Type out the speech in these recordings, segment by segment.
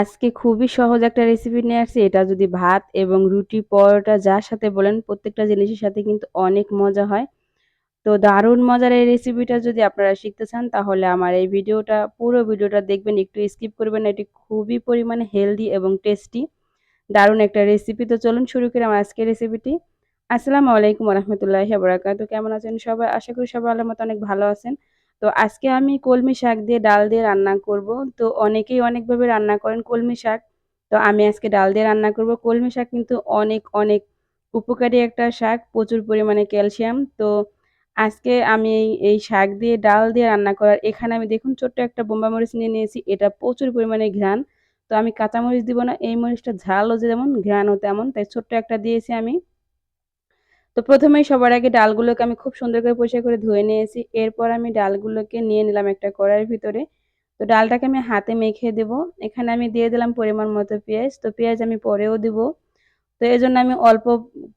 আজকে খুবই সহজ একটা রেসিপি নিয়ে আসছি। এটা যদি ভাত এবং রুটি, পরোটা যার সাথে বলেন প্রত্যেকটা জিনিসের সাথে কিন্তু অনেক মজা হয়। তো দারুণ মজার এই রেসিপিটা যদি আপনারা শিখতে চান তাহলে আমার এই পুরো ভিডিওটা দেখবেন, একটু স্কিপ করবেন না। এটি খুবই পরিমাণে হেলদি এবং টেস্টি। দারুণ একটা রেসিপি। তো চলুন শুরু করি আমার আজকের রেসিপিটি। আসসালামু আলাইকুম ওয়া রাহমাতুল্লাহি ওয়া বারাকাতুহু। কেমন আছেন সবাই? আশা করি সবাই আল্লাহর মতো অনেক ভালো আছেন। তো আজকে আমি কলমি শাক দিয়ে ডাল দিয়ে রান্না করব। তো অনেকেই অনেকভাবে রান্না করেন কলমি শাক। তো আমি আজকে ডাল দিয়ে রান্না করব। কলমি শাক কিন্তু অনেক, অনেক উপকারী একটা শাক, প্রচুর পরিমাণে ক্যালসিয়াম। তো আজকে আমি এই শাক দিয়ে ডাল দিয়ে রান্না করার এখানে আমি দেখুন ছোট্ট একটা বোম্বাই মরিচ নিয়ে নিয়েছি। এটা প্রচুর পরিমাণে ঘ্রাণ। তো আমি কাঁচামরিচ দিব না। এই মরিচটা ঝালও যেমন ঘ্রাণও তেমন। তাই ছোট্ট একটা দিয়েছি আমি। তো প্রথমেই সবার আগে ডালগুলোকে আমি খুব সুন্দর করে পরিষ্কার করে ধুয়ে নিয়েছি। এরপর আমি ডালগুলোকে নিয়ে নিলাম একটা কড়াইয়ের ভিতরে। তো ডালটাকে আমি হাতে মেখে দেব। এখানে আমি দিয়ে দিলাম পরিমাণ মতো পেঁয়াজ। তো পেঁয়াজ আমি পরেও দিব। তো এজন্য আমি অল্প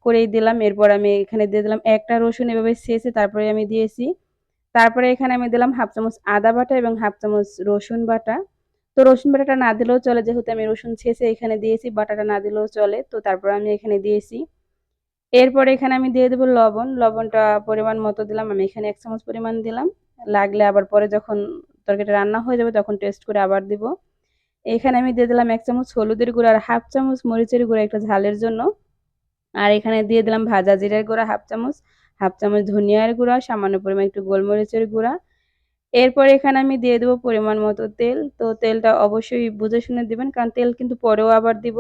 করেই দিলাম। এরপর আমি এখানে দিয়ে দিলাম একটা রসুন এভাবে ছেঁচে তারপরে আমি দিয়েছি। তারপরে এখানে আমি দিলাম 1/2 চামচ আদা বাটা এবং 1/2 চামচ রসুন বাটা। তো রসুন বাটাটা না দিলেও চলে, যেহেতু আমি রসুন ছেঁচে এখানে দিয়েছি, বাটাটা না দিলেও চলে। তো তারপর আমি এখানে দিয়েছি। এরপরে এখানে আমি দিয়ে দেব লবণ। লবণটা পরিমাণ মতো দিলাম। আমি এখানে 1 চামচ পরিমাণ দিলাম। লাগলে আবার পরে যখন তরকারিটা রান্না হয়ে যাবে তখন টেস্ট করে আবার দিব। এখানে আমি দিয়ে দিলাম 1 চামচ হলুদের গুঁড়া আর 1/2 চামচ মরিচের গুঁড়া একটু ঝালের জন্য। আর এখানে দিয়ে দিলাম ভাজা জিরার গুঁড়া 1/2 চামচ, 1/2 চামচ ধনিয়ার গুঁড়া, সামান্য পরিমাণ একটু গোলমরিচের গুঁড়া। এরপর এখানে আমি দিয়ে দেব পরিমাণ মতো তেল। তো তেলটা অবশ্যই বুঝে শুনে দিবেন, কারণ তেল কিন্তু পরেও আবার দিব।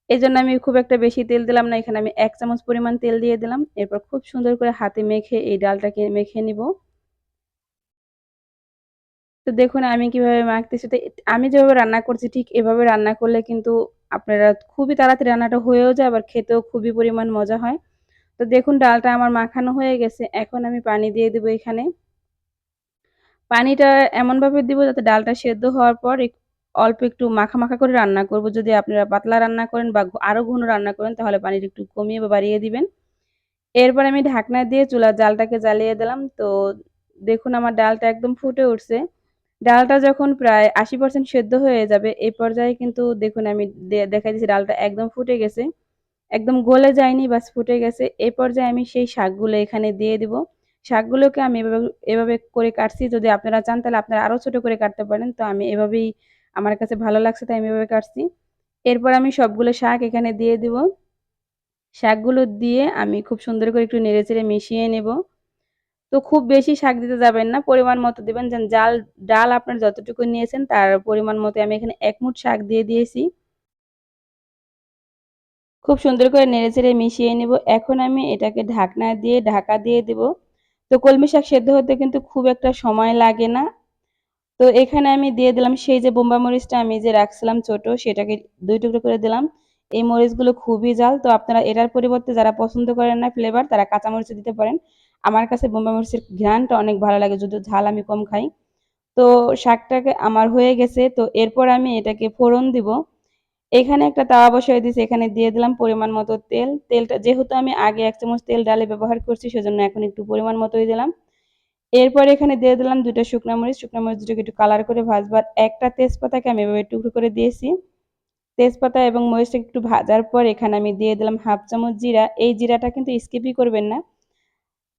এজন্য আমি খুব একটা বেশি তেল দিলাম না। এখানে আমি 1 চামচ পরিমাণ তেল দিয়ে দিলাম। এরপর খুব সুন্দর করে হাতে মেখে এই ডালটাকে মেখে নিব। তো দেখুন আমি কিভাবে মাখতেছি। তো আমি যেভাবে রান্না করছি ঠিক এভাবে রান্না করলে কিন্তু আপনারা খুবই তাড়াতাড়ি রান্নাটা হয়েও যায়, আবার খেতেও খুবই পরিমাণ মজা হয়। তো দেখুন ডালটা আমার মাখানো হয়ে গেছে। এখন আমি পানি দিয়ে দিব এখানে। পানিটা এমনভাবে দিব যাতে ডালটা সেদ্ধ হওয়ার পর অল্প একটু মাখা, মাখা করে রান্না করব। যদি আপনারা পাতলা রান্না করেন বা আরো ঘন রান্না করেন তাহলে পানিটা একটু কমিয়ে বা বাড়িয়ে দিবেন। এরপর আমি ঢাকনা দিয়ে চুলার জালটাকে জ্বালিয়ে দিলাম। তো দেখুন আমার ডালটা একদম ফুটে উঠছে। ডালটা যখন প্রায় ৮০% সেদ্ধ হয়ে যাবে এই পর্যায়ে কিন্তু দেখুন আমি দেখাই দিচ্ছি ডালটা একদম ফুটে গেছে। একদম গলে যায়নি, বাস ফুটে গেছে। এই পর্যায়ে আমি সেই শাকগুলো এখানে দিয়ে দিব। শাকগুলোকে আমি এভাবে করে কাটছি। যদি আপনারা চান তাহলে আপনারা আরো ছোট করে কাটতে পারেন। তো আমি এভাবেই, আমার কাছে ভালো লাগছে তাই আমি এভাবে কাটছি। এরপর আমি সবগুলো শাক এখানে দিয়ে দিব। শাকগুলো দিয়ে আমি খুব সুন্দর করে একটু নেড়েচেড়ে মিশিয়ে নেব। তো খুব বেশি শাক দিতে যাবেন না, পরিমাণ মতো দিবেন। যেন ডাল আপনার যতটুকু নিয়েছেন তার পরিমাণ মতো আমি এখানে ১ মুঠ শাক দিয়ে দিয়েছি। খুব সুন্দর করে নেড়েচেড়ে মিশিয়ে নিব। এখন আমি এটাকে ঢাকনা দিয়ে ঢাকা দিয়ে দিব। তো কলমি শাক সেদ্ধ হতে কিন্তু খুব একটা সময় লাগে না। তো এখানে আমি দিয়ে দিলাম সেই যে বোম্বাই মরিচটা আমি যে রাখছিলাম ছোট, সেটাকে ২ টুকরো করে দিলাম। এই মরিচগুলো খুবই ঝাল। তো আপনারা এটার পরিবর্তে যারা পছন্দ করেন না ফ্লেভার তারা কাঁচা মরিচও দিতে পারেন। আমার কাছে বোম্বাই মরিচের ঘ্রাণটা অনেক ভালো লাগে, যদিও ঝাল আমি কম খাই। তো শাকটাকে আমার হয়ে গেছে। তো এরপর আমি এটাকে ফোড়ন দিব। এখানে একটা তাওয়া বসিয়ে দিয়েছি। এখানে দিয়ে দিলাম পরিমাণ মতো তেল। তেলটা যেহেতু আমি আগে ১ চামচ তেল ডালে ব্যবহার করছি সেজন্য এখন একটু পরিমাণ মতোই দিলাম। এরপর এখানে দিয়ে দিলাম ২ টা শুকনা মরিচ। শুকনা মরিচ দুটোকে একটু কালার করে ভাজবো। আর একটা তেজপাতাকে আমি এভাবে টুকরো করে দিয়েছি। তেজপাতা এবং মরিচটাকে একটু ভাজার পর এখানে আমি দিয়ে দিলাম 1/2 চামচ জিরা। এই জিরাটা কিন্তু স্কিপই করবেন না।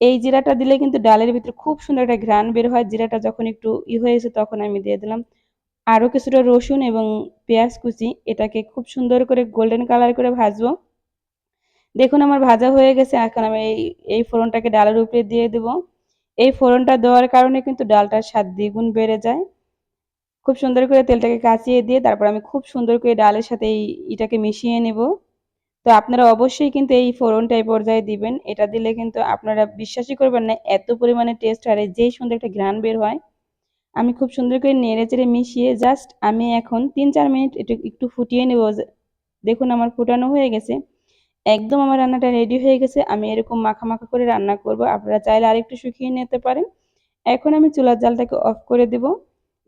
এই জিরাটা দিলে কিন্তু ডালের ভিতরে খুব সুন্দর একটা ঘ্রাণ বের হয়। জিরাটা যখন একটু হয়েছে তখন আমি দিয়ে দিলাম আরো কিছুটা রসুন এবং পেঁয়াজ কুচি। এটাকে খুব সুন্দর করে গোল্ডেন কালার করে ভাজবো। দেখুন আমার ভাজা হয়ে গেছে। এখন আমি এই ফোড়নটাকে ডালের উপরে দিয়ে দেব। এই ফোড়নটা দেওয়ার কারণে কিন্তু ডালটার স্বাদ দ্বিগুণ বেড়ে যায়। খুব সুন্দর করে তেলটাকে কাঁচিয়ে দিয়ে তারপর আমি খুব সুন্দর করে ডালের সাথে এটাকে মিশিয়ে নেব। তো আপনারা অবশ্যই কিন্তু এই ফোড়নটা এই পর্যায়ে দিবেন। এটা দিলে কিন্তু আপনারা বিশ্বাসই করবেন না এত পরিমাণে টেস্ট আর যেই সুন্দর একটা ঘ্রাণ বের হয়। আমি খুব সুন্দর করে নেড়েচেড়ে মিশিয়ে জাস্ট আমি এখন ৩-৪ মিনিট একটু ফুটিয়ে নেব। দেখুন আমার ফুটানো হয়ে গেছে। একদম আমার রান্নাটা রেডি হয়ে গেছে। আমি এরকম মাখা, মাখা করে রান্না করব। আপনারা চাইলে আরেকটু শুকিয়ে নিতে পারেন। এখন আমি চুলার জালটাকে অফ করে দেব।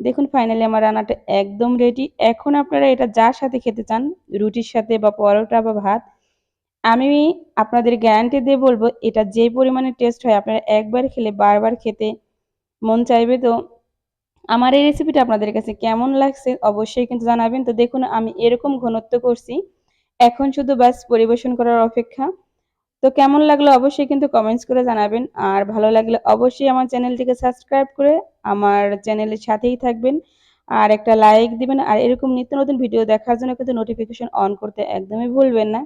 দেখুন ফাইনালি আমার রান্নাটা একদম রেডি। এখন আপনারা এটা যার সাথে খেতে চান, রুটির সাথে বা পরোটা বা ভাত, আমি আপনাদের গ্যারান্টি দিয়ে বলব এটা যে পরিমাণে টেস্ট হয় আপনারা একবার খেলে বারবার খেতে মন চাইবে। তো আমার এই রেসিপিটা আপনাদের কাছে কেমন লাগছে অবশ্যই কিন্তু জানাবেন। তো দেখুন আমি এরকম ঘনত্ব করছি। এখন শুধু ব্যাস পরিবেশন করার অপেক্ষা। তো কেমন লাগলো অবশ্যই কিন্তু কমেন্টস করে জানাবেন। আর ভালো লাগলে অবশ্যই আমার চ্যানেলটিকে সাবস্ক্রাইব করে আমার চ্যানেলের সাথেই থাকবেন। আর একটা লাইক দিবেন। আর এরকম নিত্য নতুন ভিডিও দেখার জন্য কিন্তু নোটিফিকেশন অন করতে একদমই ভুলবেন না।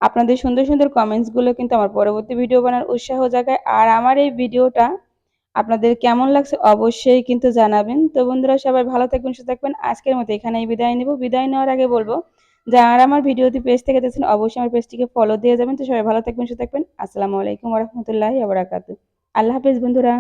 আপনাদের সুন্দর, সুন্দর কমেন্টস গুলো কিন্তু আমার পরবর্তী ভিডিও বানানোর উৎসাহ জাগায়। আর আমার এই ভিডিওটা আপনাদের কেমন লাগছে অবশ্যই কিন্তু জানাবেন। তো বন্ধুরা সবাই ভালো থাকবেন, সুস্থ থাকবেন। আজকের মতো এখানেই বিদায় নিব। বিদায় নেওয়ার আগে বলব, যারা আমার ভিডিওটি পেজ থেকে দেখছেন অবশ্যই আমার পেজটিকে ফলো দিয়ে যাবেন। তো সবাই ভালো থাকবেন, সুস্থ থাকবেন। আসসালামু আলাইকুম ওয়া রাহমাতুল্লাহি ওয়া বারাকাতুহু। আল্লাহ হাফেজ বন্ধুরা।